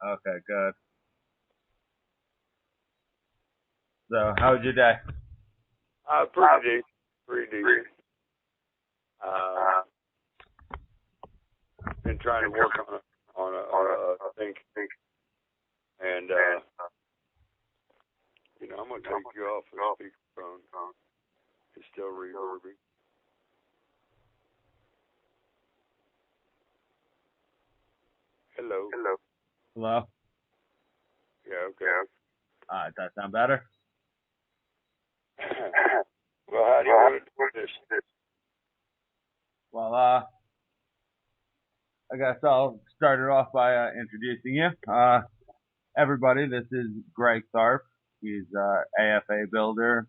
Okay, good. So, how was your day? Pretty decent. Pretty decent. Been trying to work on a thing, and I'm gonna take you off the speakerphone. It's still reverbing. Hello. Hello? Yeah. Okay. Does that sound better? Well, how do you want to do this? Well, I guess I'll start it off by introducing you. Everybody, this is Gregg Tharp. He's AFA builder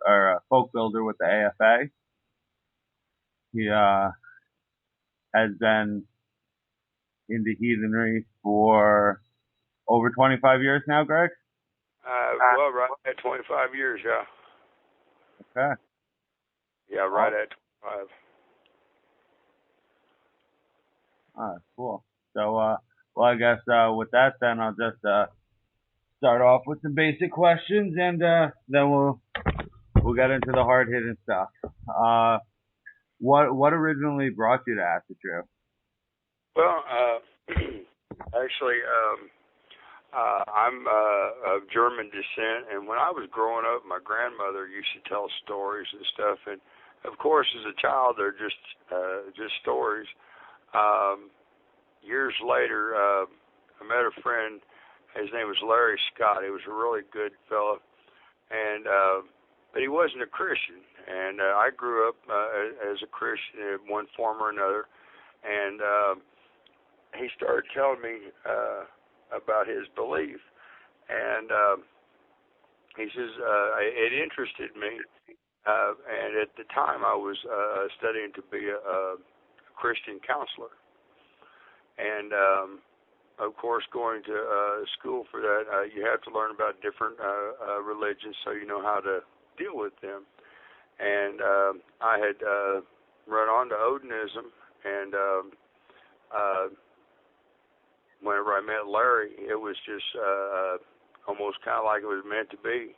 or a folk builder with the AFA. He has been into heathenry for over 25 years now, Greg? Well, right at 25 years, yeah. Okay. Yeah, right at 25. All right, cool. So, well, I guess with that, then I'll just start off with some basic questions, and then we'll get into the hard hitting stuff. What originally brought you to Acid True? Well, actually, I'm of German descent, and when I was growing up, my grandmother used to tell stories and stuff, and of course, as a child, they're just stories. Years later, I met a friend. His name was Larry Scott. He was a really good fellow, and but he wasn't a Christian. And I grew up as a Christian in one form or another. And he started telling me about his belief, and he says it interested me. And at the time, I was studying to be a Christian counselor. And of course, going to school for that, you have to learn about different religions so you know how to deal with them. And I had run on to Odinism, and whenever I met Larry, it was just almost kind of like it was meant to be.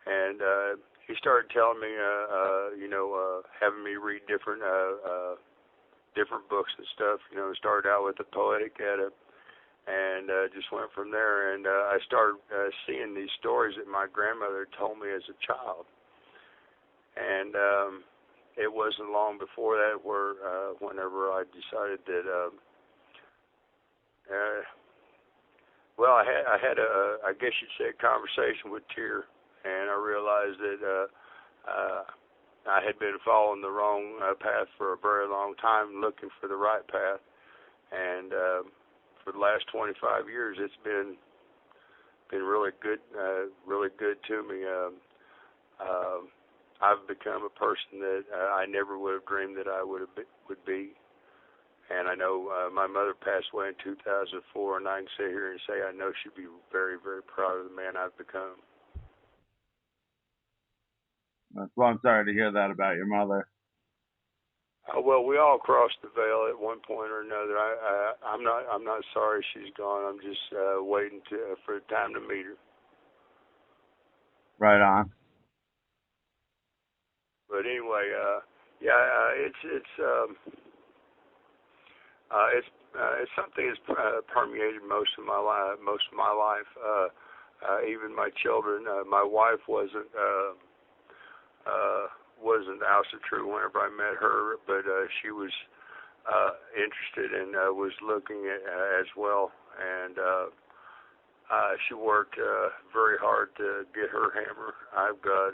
And he started telling me, having me read different books and stuff. Started out with the Poetic Edda, and just went from there. And I started seeing these stories that my grandmother told me as a child. And it wasn't long before that where whenever I decided that, I had a, I guess you'd say, a conversation with Tyr, and I realized that I had been following the wrong path for a very long time, looking for the right path. And for the last 25 years, it's been really good to me. I've become a person that I never would have dreamed that I would be. And I know my mother passed away in 2004, and I can sit here and say I know she'd be very, very proud of the man I've become. Well, I'm sorry to hear that about your mother. Well, we all crossed the veil at one point or another. I'm not sorry she's gone. I'm just waiting for the time to meet her. Right on. But anyway, it's something that's permeated most of my life. Even my children. My wife wasn't Acid True whenever I met her, but she was interested and was looking at as well. And she worked very hard to get her hammer. I've got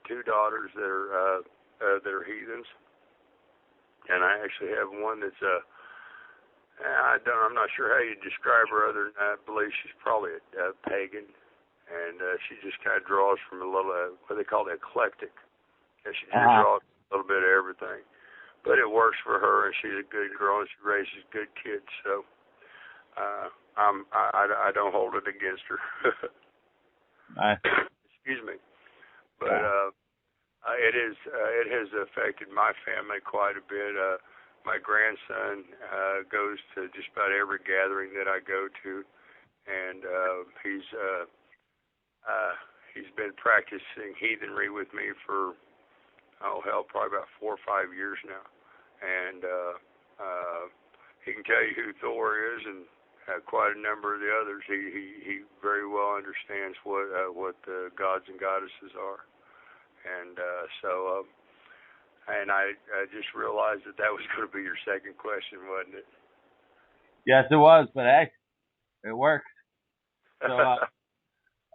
two daughters that are heathens, and I actually have one that's I'm not sure how you describe her other than I believe she's probably a pagan, and she just kind of draws from a little what they call the eclectic. And she just draws a little bit of everything, but it works for her, and she's a good girl, and she raises good kids. So I don't hold it against her. Excuse me. But it has affected my family quite a bit. my grandson goes to just about every gathering that I go to, and he's been practicing heathenry with me for probably about 4 or 5 years now, and he can tell you who Thor is and quite a number of the others. He very well understands what the gods and goddesses are, and and I just realized that was going to be your second question, wasn't it? Yes, it was, but hey, it worked. So,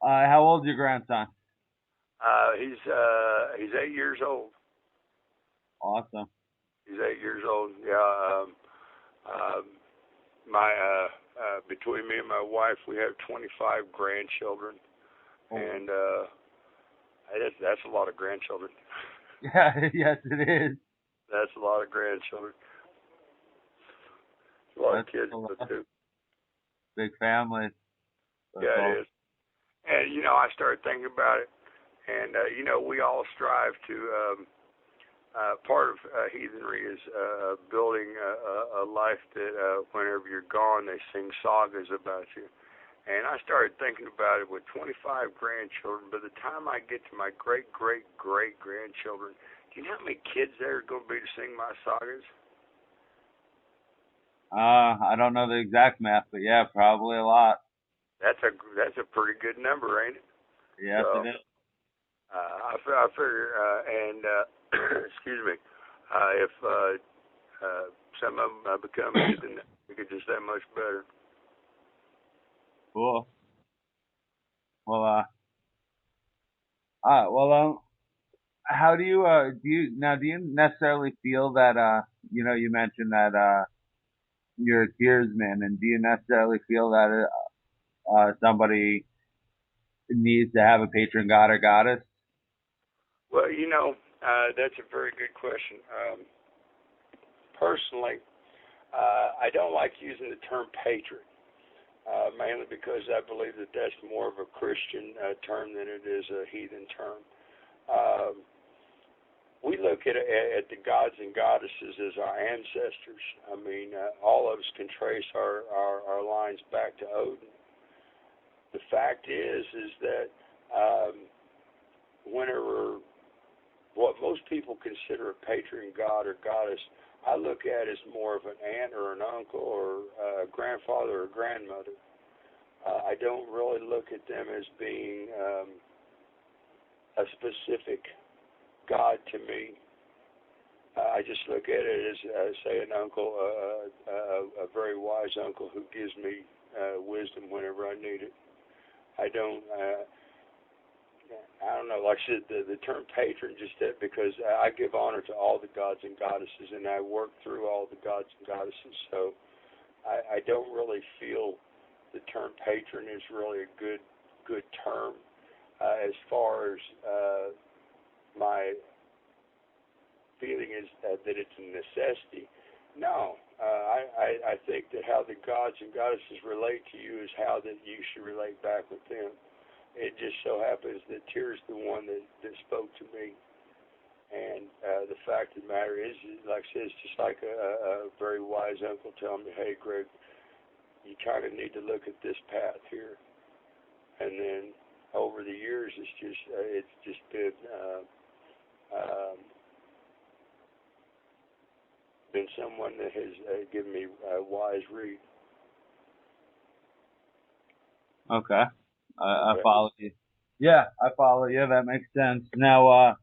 how old's your grandson? He's 8 years old. Awesome. He's 8 years old. Yeah. My between me and my wife, we have 25 grandchildren, and that's a lot of grandchildren. Yeah, yes, it is. That's a lot of grandchildren. A lot of kids too. Big family. Yeah, it is. And I started thinking about it, and we all strive to. Part of heathenry is building a life that whenever you're gone, they sing sagas about you. And I started thinking about it with 25 grandchildren. By the time I get to my great-great-great-grandchildren, do you know how many kids there are going to be to sing my sagas? I don't know the exact math, but yeah, probably a lot. That's a pretty good number, ain't it? Yes, so, it is. I figure, and excuse me, if some of them become heathen, we could just that much better. Cool. Well, how do you necessarily feel that you mentioned that you're a tearsman, and do you necessarily feel that somebody needs to have a patron god or goddess? Well, that's a very good question. Personally, I don't like using the term patron, mainly because I believe that that's more of a Christian term than it is a heathen term. We look at the gods and goddesses as our ancestors. I mean, all of us can trace our lines back to Odin. The fact is that whenever what most people consider a patron god or goddess, I look at as more of an aunt or an uncle or a grandfather or grandmother. I don't really look at them as being a specific god to me. I just look at it as, say, an uncle, a very wise uncle who gives me wisdom whenever I need it. I don't know, like I said, the term patron, just that because I give honor to all the gods and goddesses, and I work through all the gods and goddesses, so I don't really feel the term patron is really a good term. As far as my feeling is that it's a necessity, no. I think that how the gods and goddesses relate to you is how that you should relate back with them. It just so happens that Tyr's the one that spoke to me. And the fact of the matter is, like I said, it's just like a very wise uncle telling me, hey, Greg, you kind of need to look at this path here. And then over the years, it's just been someone that has given me a wise read. Okay. I follow you. Yeah, I follow you. That makes sense. Now,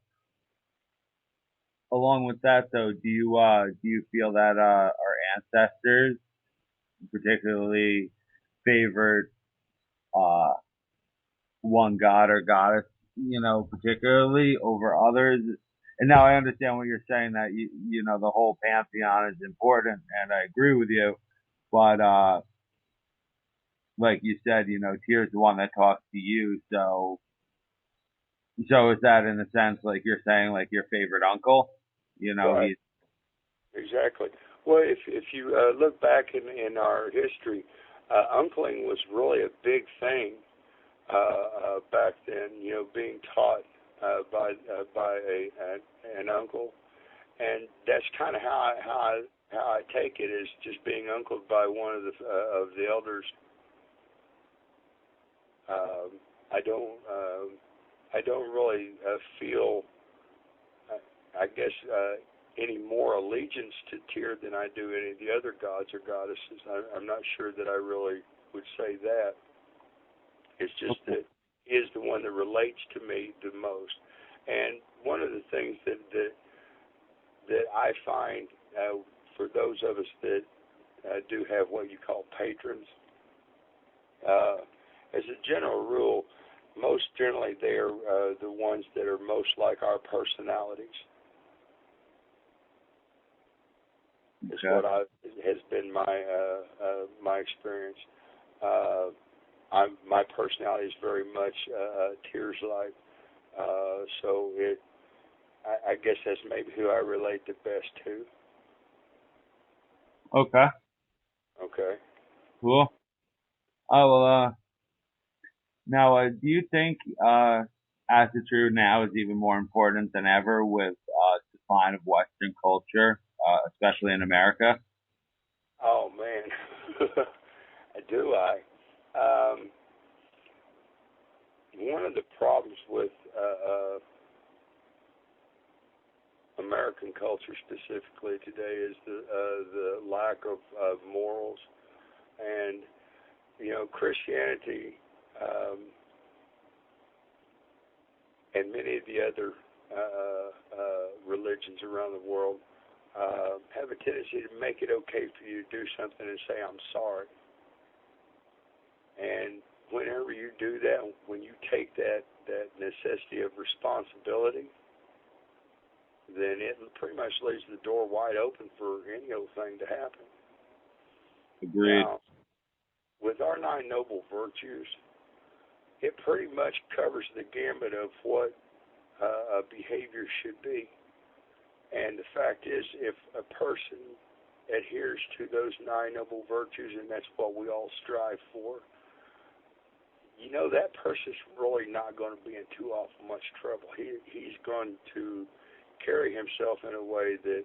along with that, though, do you feel that our ancestors particularly favored one god or goddess, particularly over others? And now I understand what you're saying, that the whole pantheon is important, and I agree with you. But like you said, Tyr's the one that talks to you, so is that in a sense like you're saying, like your favorite uncle? Right. Exactly. Well, if you look back in our history, uncling was really a big thing back then. Being taught by an uncle, and that's kind of how how I take it is just being uncled by one of the elders. Um, I don't I don't really feel I guess any more allegiance to Tyr than I do any of the other gods or goddesses. I'm not sure that I really would say that. It's just that he is the one that relates to me the most. And one of the things that I find for those of us that do have what you call patrons, as a general rule, most generally they are the ones that are most like our personalities. Is what has been my experience. My personality is very much Tyr's like, so I guess that's maybe who I relate the best to. Okay. Okay. Cool. Oh well. Now, do you think acid true now is even more important than ever with decline of Western culture, especially in America? Oh man, do I? One of the problems with American culture specifically today is the lack of morals, and Christianity and many of the other religions around the world have a tendency to make it okay for you to do something and say I'm sorry. And whenever you do that, when you take that necessity of responsibility, then it pretty much leaves the door wide open for any old thing to happen. Agreed. Now, with our 9 noble virtues, it pretty much covers the gamut of what a behavior should be. And the fact is, if a person adheres to those 9 noble virtues, and that's what we all strive for, that person's really not going to be in too awful much trouble. He's going to carry himself in a way that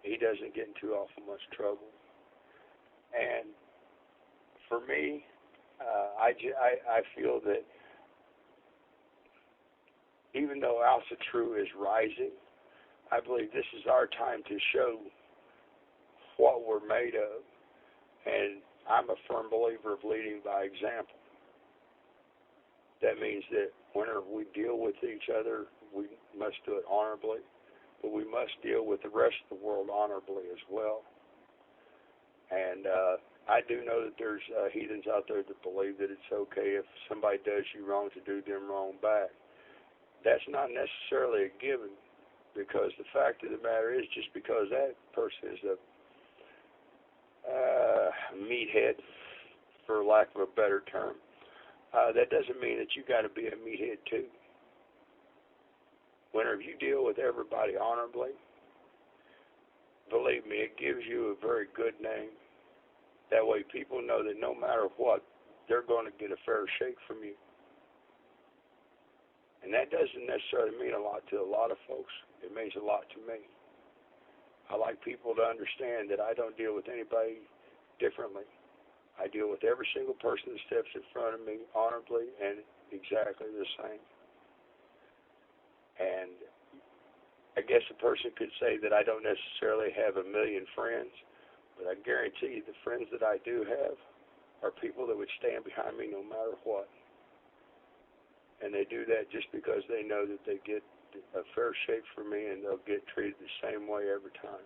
he doesn't get in too awful much trouble. And for me, I feel that even though Alpha True is rising, I believe this is our time to show what we're made of. And I'm a firm believer of leading by example. That means that whenever we deal with each other, we must do it honorably, but we must deal with the rest of the world honorably as well. And I do know that there's heathens out there that believe that it's okay if somebody does you wrong to do them wrong back. That's not necessarily a given, because the fact of the matter is, just because that person is a meathead, for lack of a better term, that doesn't mean that you got to be a meathead too. Whenever you deal with everybody honorably, believe me, it gives you a very good name. That way people know that no matter what, they're going to get a fair shake from you. And that doesn't necessarily mean a lot to a lot of folks. It means a lot to me. I like people to understand that I don't deal with anybody differently. I deal with every single person that steps in front of me honorably and exactly the same. And I guess a person could say that I don't necessarily have a million friends, but I guarantee you the friends that I do have are people that would stand behind me no matter what. And they do that just because they know that they get a fair shake from me and they'll get treated the same way every time.